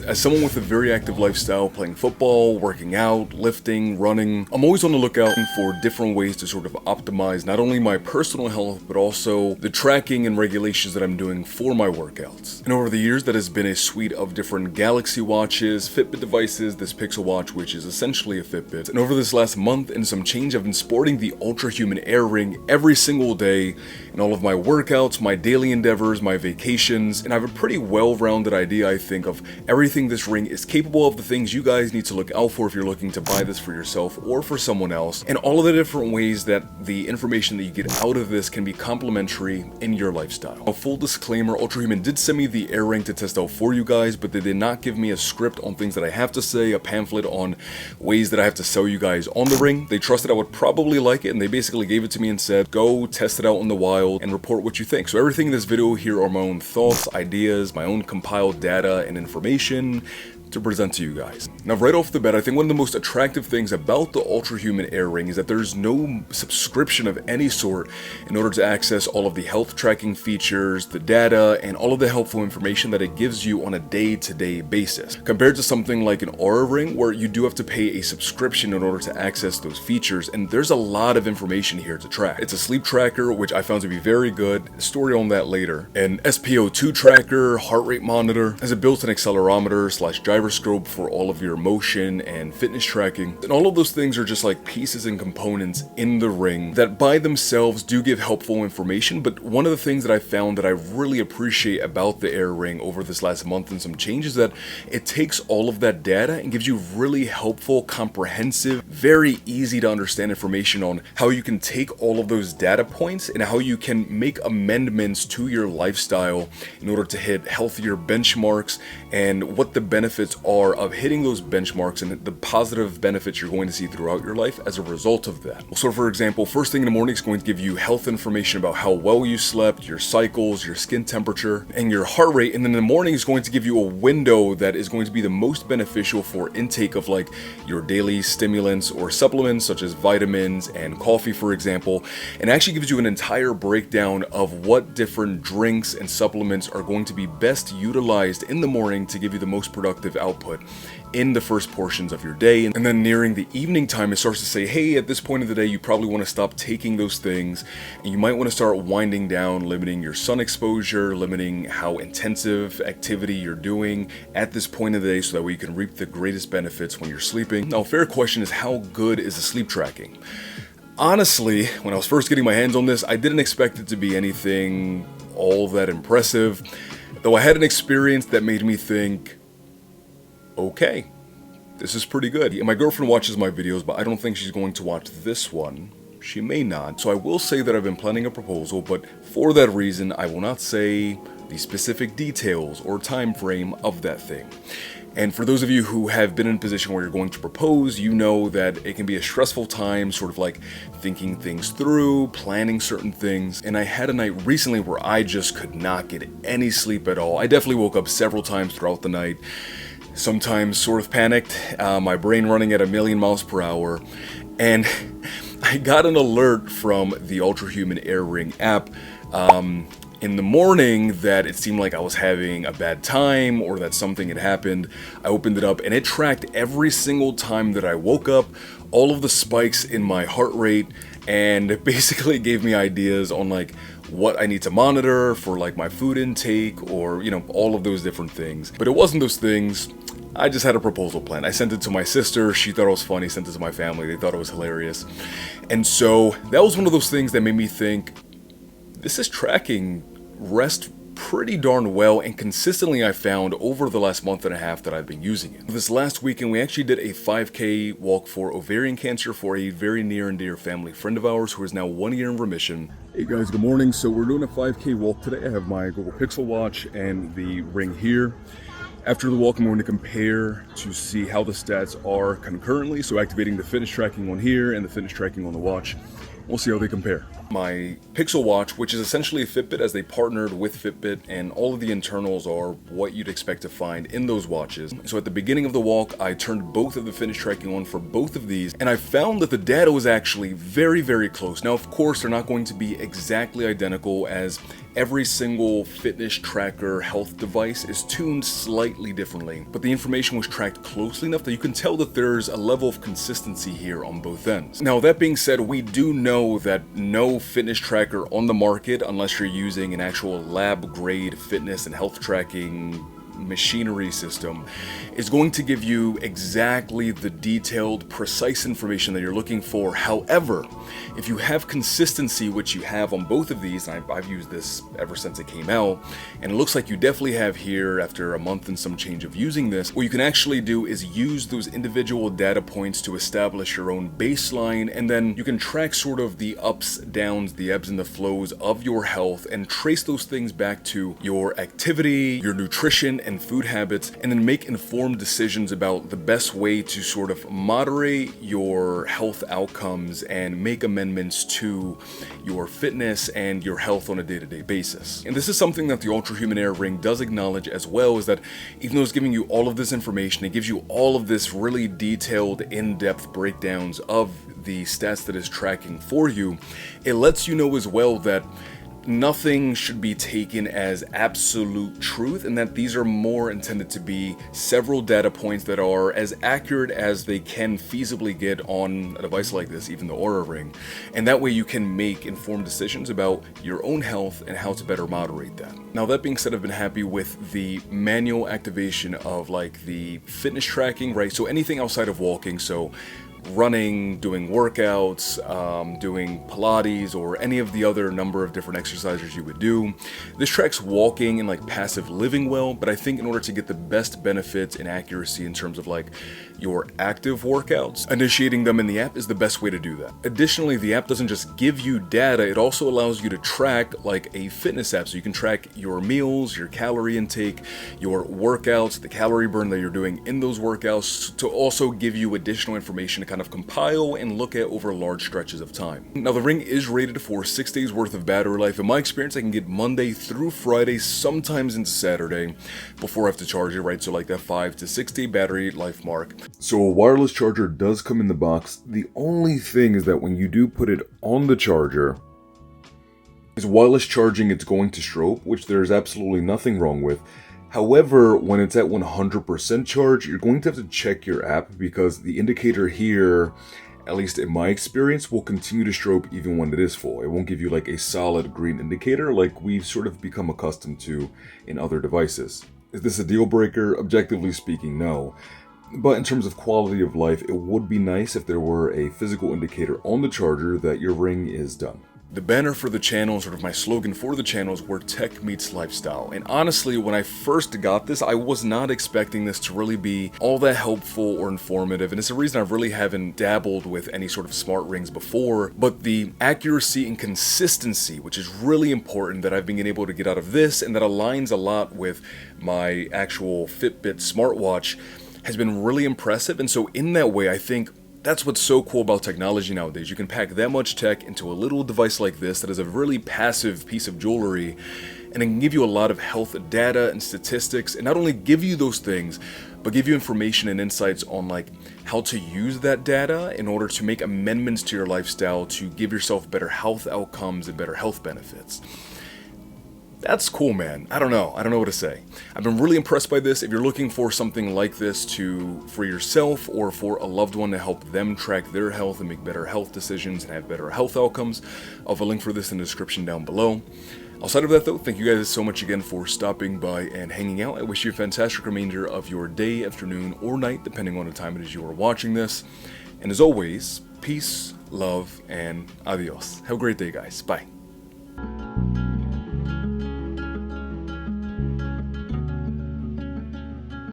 As someone with a very active lifestyle, playing football, working out, lifting, running, I'm always on the lookout for different ways to sort of optimize not only my personal health, but also the tracking and regulations that I'm doing for my workouts. And over the years, that has been a suite of different Galaxy watches, Fitbit devices, this Pixel watch, which is essentially a Fitbit. And over this last month and some change, I've been sporting the Ultrahuman Air RIng every single day in all of my workouts, my daily endeavors, my vacations, and I have a pretty well-rounded idea, I think, of everything this ring is capable of, the things you guys need to look out for if you're looking to buy this for yourself or for someone else, and all of the different ways that the information that you get out of this can be complementary in your lifestyle. A full disclaimer, Ultrahuman did send me the Air RIng to test out for you guys, but they did not give me a script on things that I have to say, a pamphlet on ways that I have to sell you guys on the ring. They trusted I would probably like it, and they basically gave it to me and said, go test it out in the wild and report what you think. So everything in this video here are my own thoughts, ideas, my own compiled data and information to present to you guys. Now, right off the bat, I think one of the most attractive things about the Ultrahuman Air RIng is that there's no subscription of any sort in order to access all of the health tracking features, the data, and all of the helpful information that it gives you on a day-to-day basis. Compared to something like an Aura Ring, where you do have to pay a subscription in order to access those features, and there's a lot of information here to track. It's a sleep tracker, which I found to be very good. Story on that later. An SpO2 tracker, heart rate monitor, as a built-in accelerometer / gyroscope for all of your motion and fitness tracking. And all of those things are just like pieces and components in the ring that by themselves do give helpful information. But one of the things that I found that I really appreciate about the Air RIng over this last month and some changes, that it takes all of that data and gives you really helpful, comprehensive, very easy to understand information on how you can take all of those data points and how you can make amendments to your lifestyle in order to hit healthier benchmarks, and what the benefits are of hitting those benchmarks and the positive benefits you're going to see throughout your life as a result of that. So for example, first thing in the morning is going to give you health information about how well you slept, your cycles, your skin temperature, and your heart rate. And then in the morning is going to give you a window that is going to be the most beneficial for intake of like your daily stimulants or supplements such as vitamins and coffee, for example, and actually gives you an entire breakdown of what different drinks and supplements are going to be best utilized in the morning to give you the most productive output in the first portions of your day. And then nearing the evening time, it starts to say, hey, at this point of the day, you probably want to stop taking those things, and you might want to start winding down, limiting your sun exposure, limiting how intensive activity you're doing at this point of the day, so that way you can reap the greatest benefits when you're sleeping. Now, a fair question is, how good is the sleep tracking? Honestly, when I was first getting my hands on this, I didn't expect it to be anything all that impressive, though I had an experience that made me think, okay, this is pretty good. My girlfriend watches my videos, but I don't think she's going to watch this one. She may not. So I will say that I've been planning a proposal, but for that reason, I will not say the specific details or time frame of that thing. And for those of you who have been in a position where you're going to propose, you know that it can be a stressful time, sort of like thinking things through, planning certain things. And I had a night recently where I just could not get any sleep at all. I definitely woke up several times throughout the night, sometimes sort of panicked, my brain running at 1,000,000 miles per hour. And I got an alert from the Ultrahuman Air RIng app in the morning that it seemed like I was having a bad time or that something had happened. I opened it up and it tracked every single time that I woke up, all of the spikes in my heart rate, and basically gave me ideas on like what I need to monitor for like my food intake, or you know, all of those different things. But it wasn't those things. I just had a proposal plan. I sent it to my sister. She thought it was funny. Sent it to my family. They thought it was hilarious. And so that was one of those things that made me think, this is tracking rest pretty darn well and consistently, I found, over the last month and a half that I've been using it. This last weekend, we actually did a 5K walk for ovarian cancer for a very near and dear family friend of ours who is now 1 year in remission. Hey guys, good morning. So we're doing a 5K walk today. I have my Google Pixel watch and the ring here. After the walk, I'm going to compare to see how the stats are concurrently. So activating the fitness tracking on here and the fitness tracking on the watch. We'll see how they compare. My Pixel watch, which is essentially a Fitbit as they partnered with Fitbit, and all of the internals are what you'd expect to find in those watches. So at the beginning of the walk, I turned both of the fitness tracking on for both of these, and I found that the data was actually very, very close. Now, of course, they're not going to be exactly identical, as every single fitness tracker health device is tuned slightly differently, but the information was tracked closely enough that you can tell that there's a level of consistency here on both ends. Now, that being said, we do know that no fitness tracker on the market, unless you're using an actual lab grade fitness and health tracking machinery system, is going to give you exactly the detailed, precise information that you're looking for. However, if you have consistency, which you have on both of these, and I've used this ever since it came out, and it looks like you definitely have here after a month and some change of using this, what you can actually do is use those individual data points to establish your own baseline, and then you can track sort of the ups, downs, the ebbs and the flows of your health, and trace those things back to your activity, your nutrition, and food habits, and then make informed decisions about the best way to sort of moderate your health outcomes and make amendments to your fitness and your health on a day-to-day basis. And this is something that the Ultrahuman Air RIng does acknowledge as well, is that even though it's giving you all of this information, it gives you all of this really detailed, in-depth breakdowns of the stats that it's tracking for you, it lets you know as well that nothing should be taken as absolute truth, and that these are more intended to be several data points that are as accurate as they can feasibly get on a device like this, even the Oura Ring. And that way you can make informed decisions about your own health and how to better moderate that. Now, that being said, I've been happy with the manual activation of like the fitness tracking, right? So anything outside of walking, so running, doing workouts, doing Pilates, or any of the other number of different exercises you would do. This tracks walking and like passive living well, but I think in order to get the best benefits and accuracy in terms of like your active workouts, initiating them in the app is the best way to do that. Additionally, the app doesn't just give you data, it also allows you to track like a fitness app, so you can track your meals, your calorie intake, your workouts, the calorie burn that you're doing in those workouts, to also give you additional information to kind of compile and look at over large stretches of time. Now, the Ring is rated for 6 days worth of battery life. In my experience, I can get Monday through Friday, sometimes into Saturday, before I have to charge it, right? So like that 5 to 6 day battery life mark. So a wireless charger does come in the box. The only thing is that when you do put it on the charger, is wireless charging, it's going to strobe, which there's absolutely nothing wrong with. However, when it's at 100% charge, you're going to have to check your app, because the indicator here, at least in my experience, will continue to strobe even when it is full. It won't give you like a solid green indicator like we've sort of become accustomed to in other devices. Is this a deal breaker? Objectively speaking, no. But in terms of quality of life, it would be nice if there were a physical indicator on the charger that your Ring is done. The banner for the channel, sort of my slogan for the channel, is where tech meets lifestyle. And honestly, when I first got this, I was not expecting this to really be all that helpful or informative. And it's a reason I really haven't dabbled with any sort of smart rings before. But the accuracy and consistency, which is really important, that I've been able to get out of this, and that aligns a lot with my actual Fitbit smartwatch, has been really impressive. And so in that way, I think that's what's so cool about technology nowadays. You can pack that much tech into a little device like this that is a really passive piece of jewelry, and it can give you a lot of health data and statistics, and not only give you those things, but give you information and insights on like how to use that data in order to make amendments to your lifestyle to give yourself better health outcomes and better health benefits. That's cool, man. I don't know what to say. I've been really impressed by this. If you're looking for something like this for yourself or for a loved one to help them track their health and make better health decisions and have better health outcomes, I'll have a link for this in the description down below. Outside of that though, thank you guys so much again for stopping by and hanging out. I wish you a fantastic remainder of your day, afternoon, or night, depending on the time it is you are watching this. And as always, peace, love, and adios. Have a great day, guys. Bye.